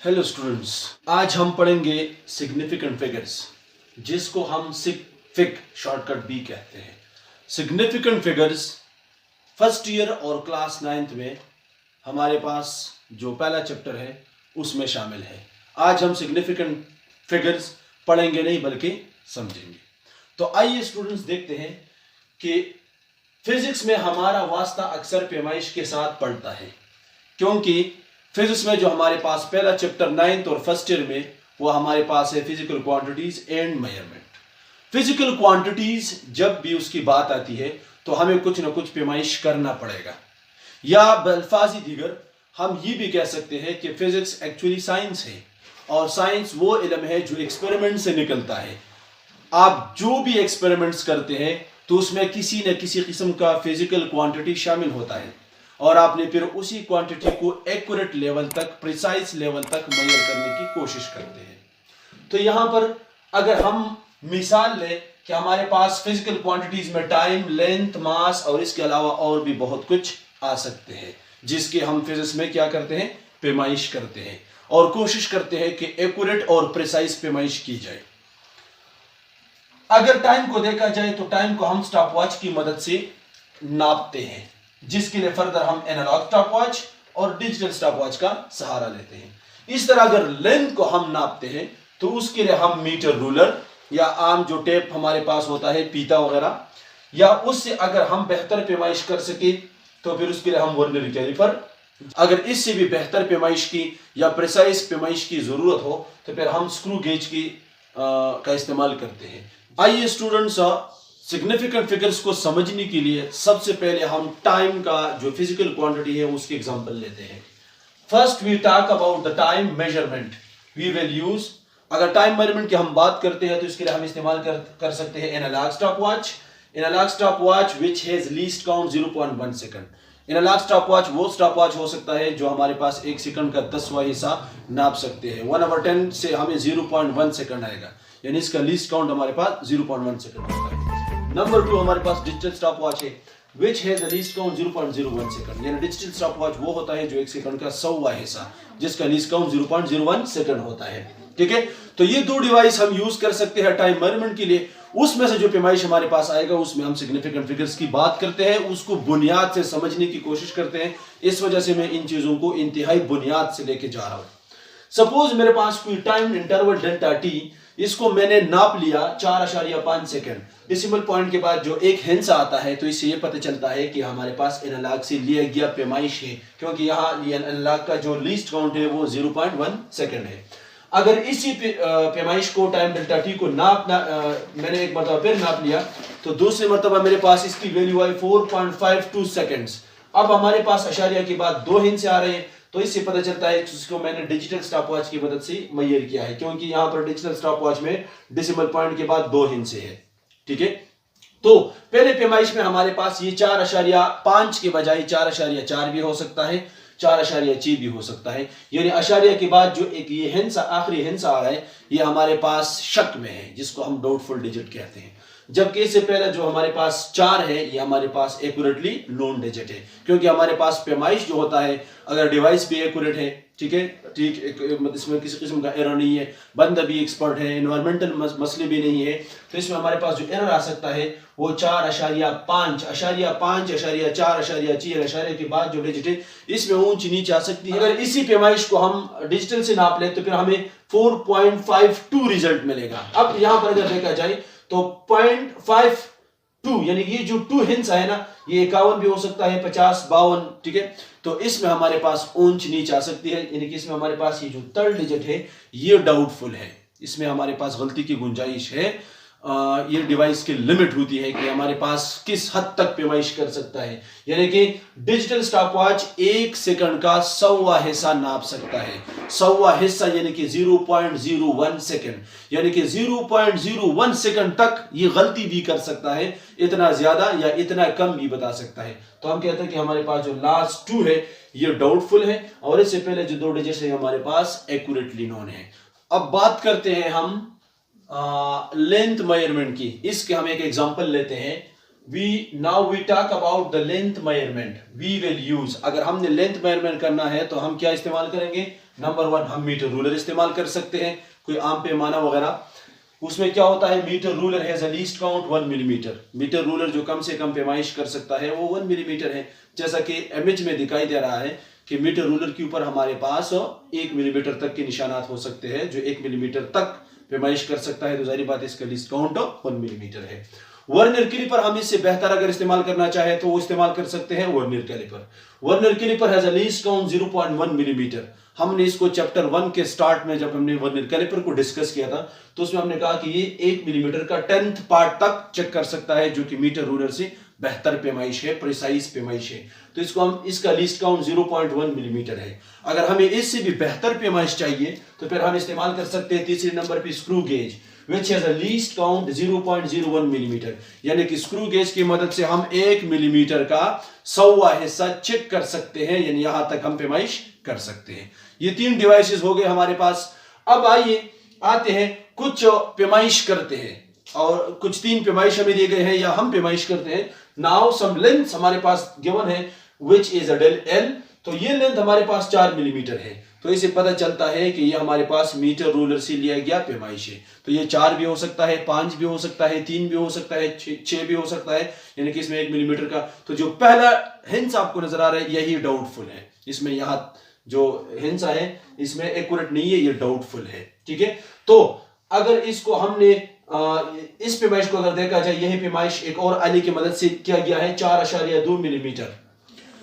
Hello students, आज हम पढ़ेंगे सिग्निफिकेंट फिगर्स, जिसको हम सिग शॉर्टकट भी कहते हैं। सिग्निफिकेंट फिगर्स फर्स्ट ईयर और क्लास 9th में हमारे पास जो पहला चैप्टर है उसमें शामिल है। आज हम सिग्निफिकेंट फिगर्स पढ़ेंगे नहीं बल्कि समझेंगे। तो आइए स्टूडेंट्स देखते हैं कि फिजिक्स में हमारा वास्ता अक्सर पैमाइश के साथ पड़ता है, क्योंकि फिजिक्स में जो हमारे पास पहला चैप्टर 9th और फर्स्ट ईयर में वो हमारे पास है physical quantities and measurement. Physical quantities जब भी उसकी बात आती है तो हमें कुछ ना कुछ पैमाइश करना पड़ेगा, या बल्फाजी दीगर हम ये भी कह सकते हैं कि फिजिक्स एक्चुअली साइंस है, और साइंस वो इल्म है जो एक्सपेरिमेंट से निकलता है। आप जो भी एक्सपेरिमेंट्स करते हैं तो उसमें किसी न किसी किस्म का फिजिकल क्वांटिटी शामिल होता है, और आपने फिर उसी क्वांटिटी को एक्यूरेट लेवल तक, प्रिसाइज लेवल तक मेजर करने की कोशिश करते हैं। तो यहां पर अगर हम मिसाल लें कि हमारे पास फिजिकल क्वांटिटीज में टाइम, लेंथ, मास और इसके अलावा और भी बहुत कुछ आ सकते हैं, जिसके हम फिजिक्स में क्या करते हैं, पैमाइश करते हैं और कोशिश करते हैं कि एक्यूरेट और प्रिसाइज पैमाइश की जाए। अगर टाइम को देखा जाए तो टाइम को हम स्टॉपवॉच की मदद से नापते हैं, जिसके लिए फर्दर हम एनालॉग स्टॉपवॉच और डिजिटल स्टॉपवॉच का सहारा लेते हैं। इस तरह अगर लेंथ को हम नापते हैं तो उसके लिए हम मीटर रूलर या आम जो टेप हमारे पास होता है, पीता वगैरह, या उससे अगर हम बेहतर पैमाइश कर सके तो फिर उसके लिए हम वर्नियर कैलिपर। अगर इससे भी बेहतर पैमाइश की या प्रिसाइज पैमाइश की जरूरत हो तो फिर हम स्क्रू गेज का इस्तेमाल करते हैं। आइए स्टूडेंट्स, सिग्निफिकेंट फिगर्स को समझने के लिए सबसे पहले हम टाइम का जो फिजिकल क्वांटिटी है उसकी एग्जांपल लेते हैं। First we talk about the time measurement we will use. अगर टाइम मेजरमेंट की हम बात करते हैं तो इसके लिए हम इस्तेमाल कर सकते हैं analogue stopwatch. Analogue stopwatch which has least count 0.1 second. Analogue stopwatch वो स्टॉपवॉच हो सकता है जो हमारे पास 1 सेकंड का 10वां हिस्सा नाप सकते हैं। 1/10 से हमें 0.1 सेकंड आएगा, यानी इसका लीस्ट काउंट हमारे पास 0.1 सेकंड होता है। नंबर 2 हमारे पास डिजिटल स्टॉपवॉच है which has the least count 0.01 second. यानी डिजिटल स्टॉपवॉच वो होता है जो 1 सेकंड का 100वां हिस्सा, जिसका लीस्ट काउंट 0.01 सेकंड होता है। ठीक है, तो ये दो डिवाइस हम यूज कर सकते हैं टाइम मेजरमेंट के लिए। उसमें से जो पैमाइश हमारे पास आएगा उसमें हम सिग्निफिकेंट फिगर्स की बात करते हैं, उसको बुनियाद से समझने की कोशिश करते हैं। इस वजह से मैं इन चीजों को इंतहाई बुनियाद से लेके जा रहा हूं। सपोज मेरे पास कोई टाइम इंटरवल डेल्टा टी, इसको मैंने नाप लिया 4.5 सेकंड। डेसिमल पॉइंट के बाद जो एक हिंसा आता है तो इससे ये पता चलता है कि हमारे पास एनालॉग से लिया गया पैमाइश है, क्योंकि यहाँ एनालॉग का जो लीस्ट काउंट है वो 0.1 सेकंड है। अगर इसी पैमाइश को टाइम डेल्टा टी को मैंने एक मरतबा फिर नाप लिया तो दूसरी मरतबा मेरे पास इसकी वैल्यू आई 4.52 सेकंड्स। अब हमारे पास अशारिया के बाद 2 हिंसे आ रहे हैं, तो इससे पता चलता है कि उसको मैंने डिजिटल स्टॉपवॉच की मदद से मेजर किया है, क्योंकि यहां पर डिजिटल स्टॉपवॉच में डेसिमल पॉइंट के बाद 2 हिंसे है। ठीक है, तो पहले पैमाइश में हमारे पास ये 4.5 के बजाय 4.4 भी हो सकता है, 4.6 भी हो सकता है। यानी अशारिया के बाद जो एक ये हिंसा, आखिरी हिंसा आ रहा है, ये हमारे पास शक में है, जिसको हम डाउटफुल डिजिट कहते हैं। जबकि इससे पहले जो हमारे पास 4 है ये हमारे पास एक्यूरेटली नोन डिजिट है, क्योंकि हमारे पास पैमाइश जो होता है अगर डिवाइस भी एक्यूरेट है, ठीक है, इसमें किसी किस्म का एरर नहीं है, बंदा भी एक्सपर्ट है, एनवायरमेंटल मसले भी नहीं है, तो इसमें हमारे पास जो एरर आ सकता है वो 4.5, 4.6, अशारिया के बाद जो डिजिट है इसमें ऊंच नीच आ सकती है। अगर इसी पैमाइश को हम डिजिटल से नाप ले तो फिर हमें 4.52 रिजल्ट मिलेगा। अब यहां पर अगर देखा जाए तो 0.52 यानी ये जो 2 हिंस है ना, ये 51 भी हो सकता है, 50, 52। ठीक है, तो इसमें हमारे पास ऊंच नीच आ सकती है, यानी कि इसमें हमारे पास ये जो थर्ड डिजिट है ये डाउटफुल है, इसमें हमारे पास गलती की गुंजाइश है। ये डिवाइस की लिमिट होती है कि हमारे पास किस हद तक पैमाइश कर सकता है। यानी कि डिजिटल स्टॉपवॉच 1 सेकंड का 100वां हिस्सा नाप सकता है। 100वां हिस्सा यानी कि 0.01 सेकंड, यानी कि 0.01 सेकंड तक ये गलती भी कर सकता है, इतना ज्यादा या इतना कम भी बता सकता है। तो हम कहते हैं कि हमारे पास जो लास्ट 2 है ये डाउटफुल है, और इससे पहले जो 2 डिजिट है हमारे पास एक्यूरेटली नोन है। अब बात करते हैं हम लेंथ मेजरमेंट की। इसके हम एक एग्जांपल लेते हैं। now we talk about the length measurement we will use। अगर हमने लेंथ मेजरमेंट करना है तो हम क्या इस्तेमाल करेंगे, नंबर 1 हम मीटर रूलर इस्तेमाल कर सकते हैं, कोई आम पैमाना वगैरह। उसमें क्या होता है, metre ruler has a least count 1 millimetre. Metre ruler जो कम से कम पैमाइश कर सकता है वो 1 मिलीमीटर है। जैसा कि इमेज में दिखाई दे रहा है कि मीटर रूलर के ऊपर हमारे पास 1 मिलीमीटर तक के निशानात हो सकते हैं, जो 1 मिलीमीटर तक पैमाइश कर सकता है, तो जाहिर बात है इसका लीस्ट काउंट 1 मिलीमीटर है। वर्नियर कैलिपर हम इससे बेहतर अगर इस्तेमाल करना चाहे तो वो इस्तेमाल कर सकते हैं vernier calliper. Vernier calliper has a least count 0.1 millimetre. हमने इसको चैप्टर 1 के स्टार्ट में जब हमने वर्नियर कैलिपर को डिस्कस किया था तो उसमें हमने कहा कि ये 1 मिलीमीटर का 10th पार्ट तक चेक कर सकता है, जो कि मीटर रूलर से बेहतर पैमाइश है, प्रिसाइज पैमाइश है। तो इसको हम, इसका लीस्ट काउंट 0.1 मिलीमीटर है। अगर हमें इससे भी बेहतर पैमाइश चाहिए तो फिर हम इस्तेमाल कर सकते हैं तीसरे नंबर पे screw gauge, which has a least count 0.01 millimetre. यानी कि स्क्रू गेज की मदद से हम 1 मिलीमीटर का 100वां हिस्सा चेक कर सकते हैं, यानी यहां तक हम पैमाइश कर सकते हैं। ये 3 डिवाइसेस हो गए हमारे पास। अब आइए आते हैं कुछ पैमाइश करते हैं, और कुछ 3 पैमाइश हमें दिए गए हैं या हम पैमाइश करते हैं। नाउ सम लेंथ हमारे पास गिवन है which is a del L। तो ये लेंथ हमारे पास 4 मिलीमीटर है, तो इसे पता चलता है कि ये हमारे पास मीटर रूलर से लिया गया पैमाइश है। तो ये 4 भी हो सकता है, 5 भी हो सकता है, 3 भी हो सकता है, 6 भी हो सकता है, यानी कि इसमें 1 मिलीमीटर का। तो जो पहला हिंस आपको नजर आ रहा है यही डाउटफुल है। इसमें यहाँ जो हिंस है इसमें एक्यूरेट नहीं है, ये डाउटफुल है। ठीक है, तो अगर इसको हमने इस पैमाइश को अगर देखा जाए, यही पैमाइश एक और आली की मदद से किया गया है 4.2 मिलीमीटर।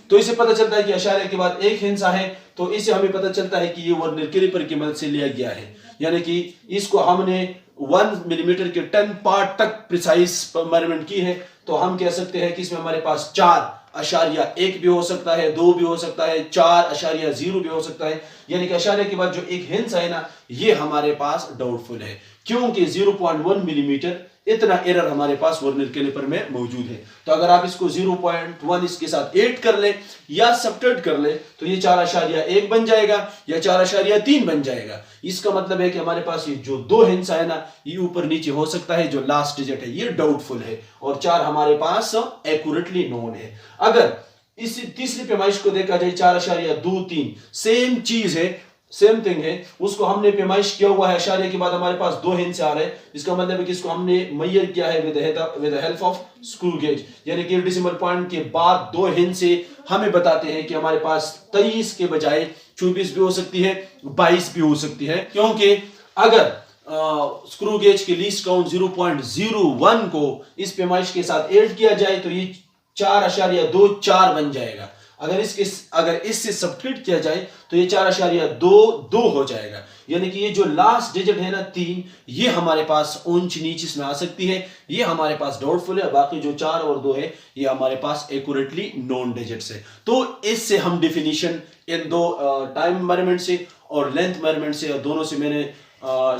तो इसे पता चलता है कि अशारे के बाद एक हिंसा है, तो इससे हमें पता चलता है कि ये वर्नियर कैलिपर की मदद से लिया गया है। यानी कि इसको हमने 1 मिलीमीटर के 10 पार्ट तक प्रिसाइज मेजरमेंट की है, तो हम कह सकते हैं कि इसमें हमारे पास 4.1 भी हो सकता है, 2 भी हो सकता है, 4.0 भी हो सकता है। यानी कि अशारे के बाद जो एक हिंस है ना, ये हमारे पास डाउटफुल है, क्योंकि 0.1 मिलीमीटर इतना एरर हमारे पास वर्नियर कैलिपर में मौजूद है। तो अगर आप इसको 0.1 इसके साथ ऐड कर ले या सब्ट्रैक्ट कर ले तो ये 4.1 बन जाएगा या 4.3 बन जाएगा। इसका मतलब है कि हमारे पास ये जो 2 हिंसा है ना, ये ऊपर नीचे हो सकता है, जो लास्ट डिजिट है ये डाउटफुल है, और 4 हमारे पास एक्यूरेटली नोन है। अगर इस तीसरी पैमाइश को देखा जाए 4.23, सेम चीज है, सेम थिंग है, उसको हमने पैमाइश किया हुआ है अशारे के बाद हमारे पास 2 हिंस आ रहे हैं। इसका मतलब है कि इसको हमने मेजर किया है with the help of screw gauge, यानी कि डेसिमल पॉइंट के बाद 2 हिंस हमें बताते हैं कि हमारे पास 23 के बजाय 24 भी हो सकती है, 22 भी हो सकती है। क्योंकि अगर स्क्रू गेज के लीस्ट काउंट 0.01 को इस पैमाइश के साथ ऐड किया जाए तो ये 4.24 बन जाएगा। अगर इससे सब्ट्रैक्ट किया जाए तो ये 4.22 हो जाएगा। यानी कि ये जो लास्ट डिजिट है ना 3, ये हमारे पास ऊंच नीच इसमें आ सकती है, ये हमारे पास डाउटफुल है। बाकी जो 4 और 2 है ये हमारे पास एक्यूरेटली नोन डिजिट्स है। तो इससे हम डिफिनीशन इन 2 टाइम मेजरमेंट से और लेंथ मेजरमेंट से, दोनों से मैंने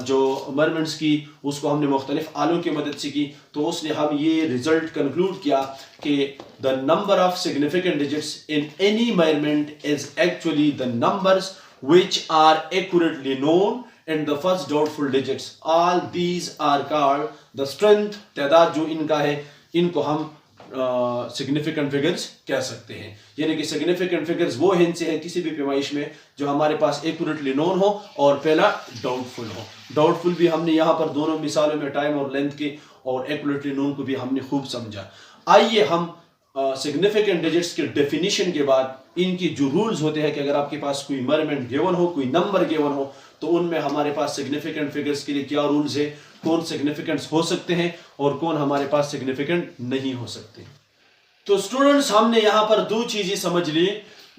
जो मेजरमेंट्स की उसको हमने मुख्तलिफ आलों की मदद से की, तो उसने हम ये रिजल्ट कंक्लूड किया कि the number of significant digits in any measurement is actually the numbers which are accurately known and the first doubtful digits. All these are called the strength. तादाद जो इनका है इनको हम सिग्निफिकेंट फिगर्स कह सकते हैं। यानी कि सिग्निफिकेंट फिगर्स वो हिंसे हैं किसी भी पैमाइश में जो हमारे पास एक्यूरेटली नोन हो और पहला डाउटफुल हो। डाउटफुल भी हमने यहाँ पर दोनों मिसालों में टाइम और लेंथ के और एक्यूरेटली नोन को भी हमने खूब समझा। आइए हम सिग्निफिकेंट डिजिट्स के डेफिनेशन के बाद इनकी जो रूल्स होते हैं कि अगर आपके पास कोई मेजरमेंट गिवन हो, कोई नंबर गिवन हो, तो उनमें हमारे पास सिग्निफिकेंट फिगर्स के लिए क्या रूल्स है, कौन सिग्निफिकेंट हो सकते हैं और कौन हमारे पास सिग्निफिकेंट नहीं हो सकते। तो स्टूडेंट्स हमने यहाँ पर 2 चीजें समझ ली,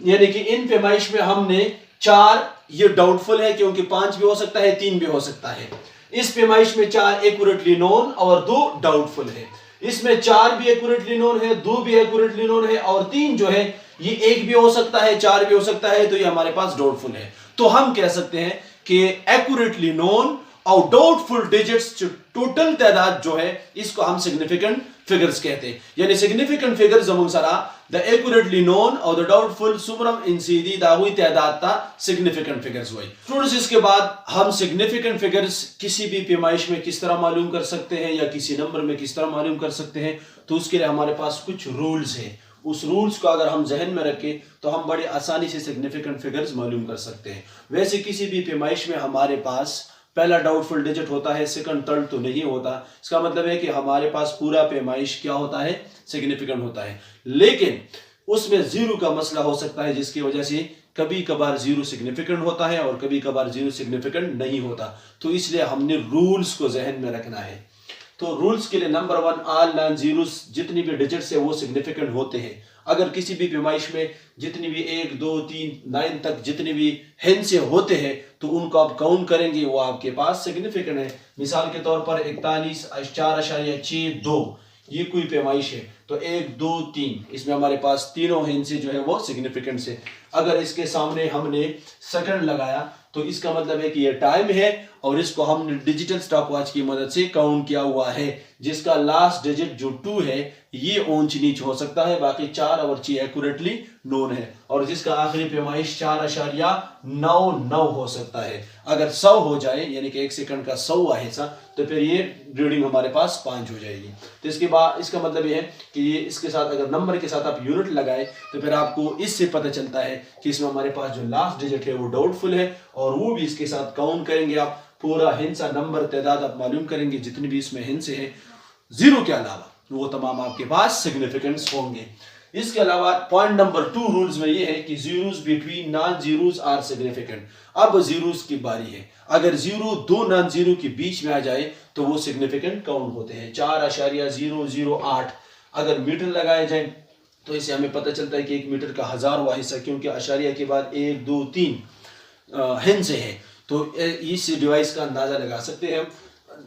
यानी कि इन पैमाइश में हमने 4 ये डाउटफुल है क्योंकि 5 भी हो सकता है, 3 भी हो सकता है। इस पैमाइश में 4 एक्यूरेटली नोन और 2 डाउटफुल है। इसमें 4 भी एक्यूरेटली नोन है, 2 भी एक्यूरेटली नोन है और 3 जो है ये 1 भी हो सकता है, 4 भी हो सकता है, तो ये हमारे पास डाउटफुल है। तो हम कह सकते हैं कि एक्यूरेटली नोन और डाउटफुल डिजिट्स जो टोटल तादाद जो है इसको हम सिग्निफिकेंट फिगर्स कहते हैं। यानी सिग्निफिकेंट फिगर्स जमुसरा द एक्यूरेटली नोन और द डाउटफुल सुमरम इंसीदी दाहुई तादाद ता सिग्निफिकेंट फिगर्स हुई। स्टूडेंट्स इसके बाद हम सिग्निफिकेंट फिगर्स किसी भी पैमाइश में किस तरह मालूम कर सकते हैं या किसी नंबर में किस तरह मालूम कर सकते हैं, तो उसके लिए हमारे पास कुछ रूल्स हैं। उस रूल्स को अगर हम जहन में रखें तो हम बड़ी आसानी से सिग्निफिकेंट फिगर्स मालूम कर सकते हैं। वैसे किसी भी पैमाइश में हमारे पास पहला डाउटफुल डिजिट होता है, सेकंड थर्ड तो नहीं होता। इसका मतलब है कि हमारे पास पूरा पैमाइश क्या होता है, सिग्निफिकेंट होता है। लेकिन उसमें जीरो का मसला हो सकता है, जिसकी वजह से कभी कभार जीरो सिग्निफिकेंट होता है और कभी कभार जीरो सिग्निफिकेंट नहीं होता। तो इसलिए हमने रूल्स को जहन में रखना है। तो रूल्स के लिए नंबर 1, ऑल नॉन जीरोस जितनी भी डिजिट्स है वो सिग्निफिकेंट होते हैं। अगर किसी भी पैमाइश में जितनी भी 1, 2, 3, 9 तक जितनी भी हिंसे होते हैं तो उनको आप काउंट करेंगे, वो आपके पास सिग्निफिकेंट है। मिसाल के तौर पर 41, 4.62 ये कोई पैमाइश है तो 1, 2, 3 इसमें हमारे पास तीनों हिंसे जो है वो सिग्निफिकेंट से। अगर इसके सामने हमने सेकंड लगाया तो इसका मतलब है कि ये टाइम है और इसको हमने डिजिटल स्टॉपवॉच की मदद से काउंट किया हुआ है, जिसका लास्ट डिजिट जो 2 है ये ऊंच नीच हो सकता है, बाकी 4 अवर्ची एक्यूरेटली नोन है, और जिसका आखिरी पैमाइश 4.99 हो सकता है। अगर 100 हो जाए यानी कि 1 सेकंड का 100वां हिस्सा तो फिर ये रीडिंग हमारे पास 5 हो जाएगी। तो इसके बाद इसका मतलब ये है कि ये इसके साथ अगर नंबर के साथ आप यूनिट लगाए तो फिर आपको इससे पता चलता है कि इसमें हमारे पास जो लास्ट डिजिट है वो डाउटफुल है, और वो भी इसके साथ काउंट करेंगे आप, पूरा हिंसा नंबर तादाद आप मालूम करेंगे जितने भी इसमें हिंसे हैं जीरो के अलावा वो तमाम आपके पास सिग्निफिकेंस होंगे। इसके अलावा पॉइंट नंबर 2 रूल्स में ये है कि zeros between non zeros are significant. अब जीरोस की बारी है, अगर जीरो 2 नॉन जीरो के बीच में आ जाए तो वो सिग्निफिकेंट काउंट होते हैं। 4.008 अगर मीटर लगाए जाए तो इसे हमें पता चलता है कि 1 मीटर का 1000वां हिस्सा, क्योंकि अशारिया के बाद 1, 2, 3 हिंसे है तो इस डिवाइस का अंदाजा लगा सकते हैं हम।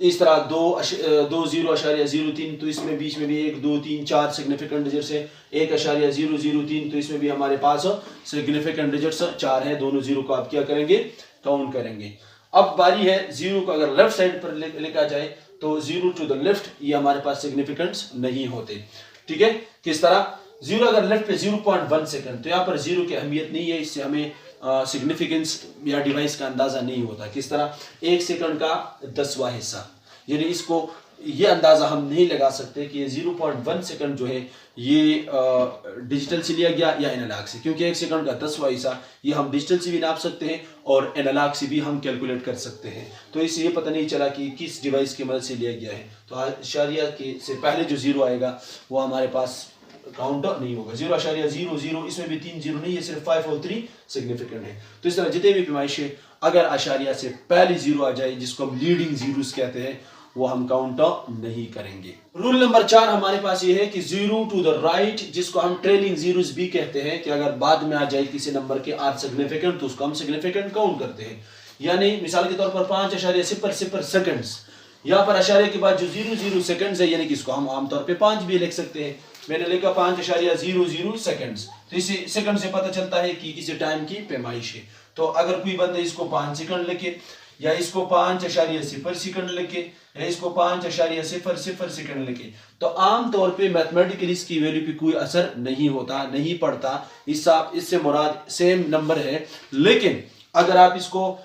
इस तरह 20.03 तो इसमें बीच में भी 1, 2, 3, 4 सिग्निफिकेंट डिजिट्स है। 1.003 तो इसमें भी हमारे पास सिग्निफिकेंट डिजिट्स 4 है। दोनों जीरो को आप क्या करेंगे, काउंट करेंगे। अब बारी है जीरो को अगर लेफ्ट साइड पर लिखा जाए तो जीरो टू द लेफ्ट ये हमारे पास सिग्निफिकेंट्स नहीं होते। ठीक है, किस तरह जीरो अगर लेफ्ट पे 0.1 सेकंड तो यहाँ पर जीरो की अहमियत नहीं है, इससे हमें सिग्निफिकेंस या डिवाइस का अंदाजा नहीं होता। किस तरह 1 सेकंड का 10वां हिस्सा, यानी इसको ये अंदाजा हम नहीं लगा सकते कि ये 0.1 सेकंड जो है ये डिजिटल से लिया गया या एनालॉग से, क्योंकि 1 सेकंड का 10वां हिस्सा ये हम डिजिटल से भी नाप सकते हैं और एनालॉग से भी हम कैलकुलेट कर सकते हैं। तो इससे ये पता नहीं चला कि किस डिवाइस की मदद से लिया गया है। तो अशारिया के से पहले जो जीरो आएगा वो हमारे पास काउंटर नहीं होगा। 0.00 इसमें भी 3 जीरो नहीं है, सिर्फ 5 और 3 सिग्निफिकेंट है। तो इस तरह जितने भी पैमाइश है अगर अशारिया से पहले जीरो आ जाए जिसको हम लीडिंग जीरोस कहते हैं वो हम काउंटर नहीं करेंगे। रूल नंबर 4 हमारे पास ये है कि जीरो टू द राइट जिसको हम ट्रेलिंग जीरोस भी कहते हैं, कि अगर बाद में आ जाए किसी नंबर के 8 सिग्निफिकेंट तो उसको हम सिग्निफिकेंट काउंट करते हैं। यानी मिसाल के तौर पर 5.00 सेकंड्स, यहाँ पर अशारिया के बाद जो 00 सेकंड्स है यानी कि इसको हम आमतौर पे 5 भी लिख सकते हैं। मैंने लिखा 5.00 सेकंड्स, तो इसी सेकंड से पता चलता है कि किसी टाइम की पैमाइश है। तो अगर कोई बंदा इसको 5 सेकंड लिखे या इसको 5.0 सेकंड लिखे या इसको 5.00 सेकंड लिखे तो आमतौर पे मैथमेटिकली इसकी वैल्यू पे कोई असर नहीं होता, नहीं पड़ता। इससे मुराद सेम नंबर है। लेकिन अगर आप इसको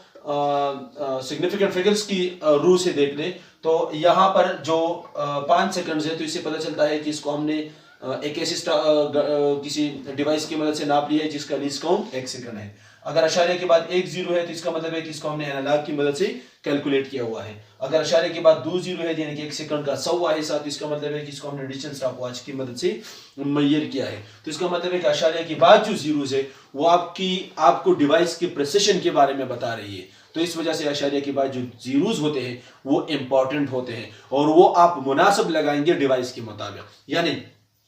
सिग्निफिकेंट फिगर्स की रू से देख लें तो यहाँ पर जो 5 सेकंड्स है तो इससे पता चलता है कि इसको हमने एक ऐसी किसी डिवाइस की मदद से नाप लिया है जिसका लीस्ट काउंट 1 सेकंड है। अगर अशारिया के बाद 1 जीरो है तो इसका मतलब है कि इसको हमने एनालॉग की मदद से कैलकुलेट किया हुआ है। अगर अशारिया के बाद 2 जीरो है यानी कि 1 सेकंड का 100वां हिस्सा तो इसका मतलब है कि इसको हमने डिजिटल स्टॉपवॉच की मदद से मुय्यर किया है। तो इसका मतलब है कि अशारिया के बाद जो जीरोस है वो आपको डिवाइस के प्रिसिशन के बारे में बता रही है। तो इस वजह से अशारिया के बाद जो जीरोस होते हैं वो इंपॉर्टेंट होते हैं और वो आप मुनासिब लगाएंगे डिवाइस के मुताबिक। यानी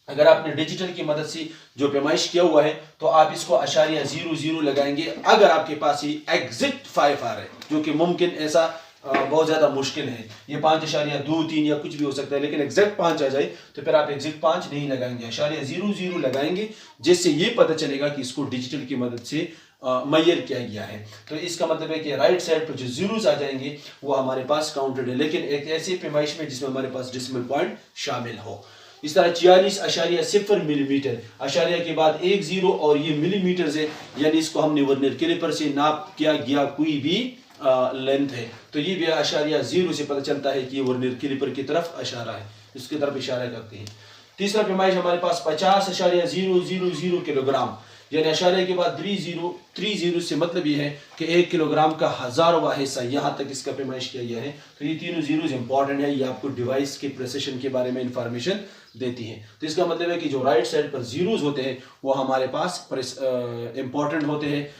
अगर आपने डिजिटल की मदद से जो पैमाइश किया हुआ है तो आप इसको अशारिया 00 लगाएंगे। अगर आपके पास ये एग्जैक्ट 5 आ रहा है जो कि मुमकिन ऐसा बहुत ज्यादा मुश्किल है, ये 5.23 या कुछ भी हो सकता है, लेकिन एग्जैक्ट 5 आ जाए तो फिर आप एग्जैक्ट 5 नहीं लगाएंगे, अशारिया 00 लगाएंगे, जिससे ये पता चलेगा कि इसको डिजिटल की मदद से मैयर किया गया है। तो इसका मतलब है कि राइट साइड पर जो जीरोस आ जाएंगे वो हमारे पास काउंटेड है, लेकिन एक ऐसी पैमाइश में जिसमें हमारे पास डेसिमल पॉइंट शामिल हो। इस तरह 44.0 मिलीमीटर, अशारिया के बाद 1 जीरो और ये मिलीमीटर है, यानी इसको हमने वर्नियर कैलिपर से नाप किया गया कोई भी लेंथ है तो ये भी अशारिया 0 से पता चलता है कि ये वर्नियर कैलिपर की तरफ इशारा है, इसकी तरफ इशारा करते हैं। तीसरा पैमाइश हमारे पास 50.000 किलोग्राम, यानी अशारे के बाद 30 से मतलब ये है कि 1 किलोग्राम का 1000वां हिस्सा, यहाँ तक इसका पैमाइश किया गया है। तो ये तीनों जीरोज इंपॉर्टेंट है, ये आपको डिवाइस के प्रेसिशन के बारे में इंफॉर्मेशन देती है। तो इसका मतलब है कि जो राइट साइड पर जीरोज होते हैं वो हमारे पास इंपॉर्टेंट होते हैं,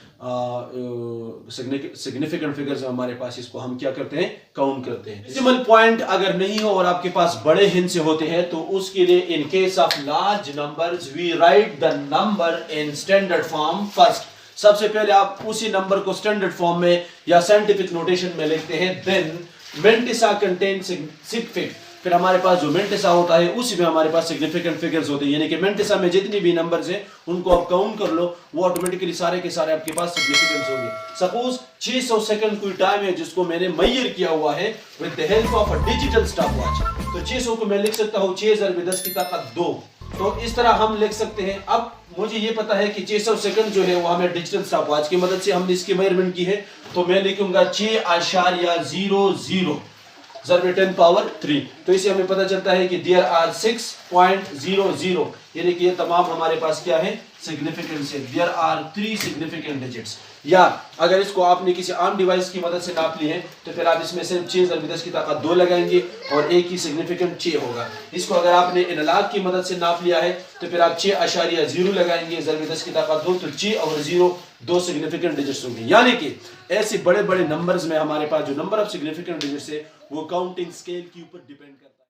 सिग्निफिकेंट फिगर्स हमारे पास, इसको हम क्या करते हैं, काउंट करते हैं। डेसिमल पॉइंट अगर नहीं हो और आपके पास बड़े हिस्से होते हैं तो उसके लिए in case of large numbers we write the number in standard form first. सबसे पहले आप उसी नंबर को स्टैंडर्ड फॉर्म में या साइंटिफिक नोटेशन में लिखते हैं। देन मेंटिसा कंटेन सिग्निफिकेंट, फिर हमारे पास जो मेंटिसा होता है उसी में हमारे पास सिग्निफिकेंट फिगर्स होते हैं, यानी कि मेंटिसा में जितनी भी नंबर्स हैं उनको आप काउंट कर लो, वो ऑटोमेटिकली सारे के सारे आपके पास सिग्निफिकेंस होंगे। सपोज 600 सेकंड कोई टाइम है जिसको मैंने मेजर किया हुआ है with the help of a digital stopwatch, तो 600 को मैं लिख सकता हूँ 6,010 की ताकत 2। तो इस तरह हम लिख सकते हैं। अब मुझे ये पता है कि 600 सेकंड जो है वो हमें डिजिटल स्टॉपवॉच की मदद से हमने इसकी मेजरमेंट की है, तो मैं लिखूंगा 6.00 ज़रब 10 पावर 3। तो इसे हमें पता चलता है कि देयर आर 6.00, यानी कि ये तमाम हमारे पास क्या है, सिग्निफिकेंस है। There are 3 significant digits. या अगर इसको आपने किसी आम डिवाइस की मदद से नाप ली है तो फिर आप इसमें सिर्फ 6 ज़रब 10 की ताकत 2 लगाएंगे और एक ही सिग्निफिकेंट 6 होगा। इसको अगर आपने एनालॉग की मदद से नाप लिया है तो फिर आप 6.0 लगाएंगे, ज़रब 10 की ताकत 2, तो 6 और 0 2 सिग्निफिकेंट डिजिट्स होंगे। यानी कि ऐसे बड़े बड़े नंबर्स में हमारे पास जो नंबर ऑफ सिग्निफिकेंट डिजिट्स है वो काउंटिंग स्केल के ऊपर डिपेंड करता है।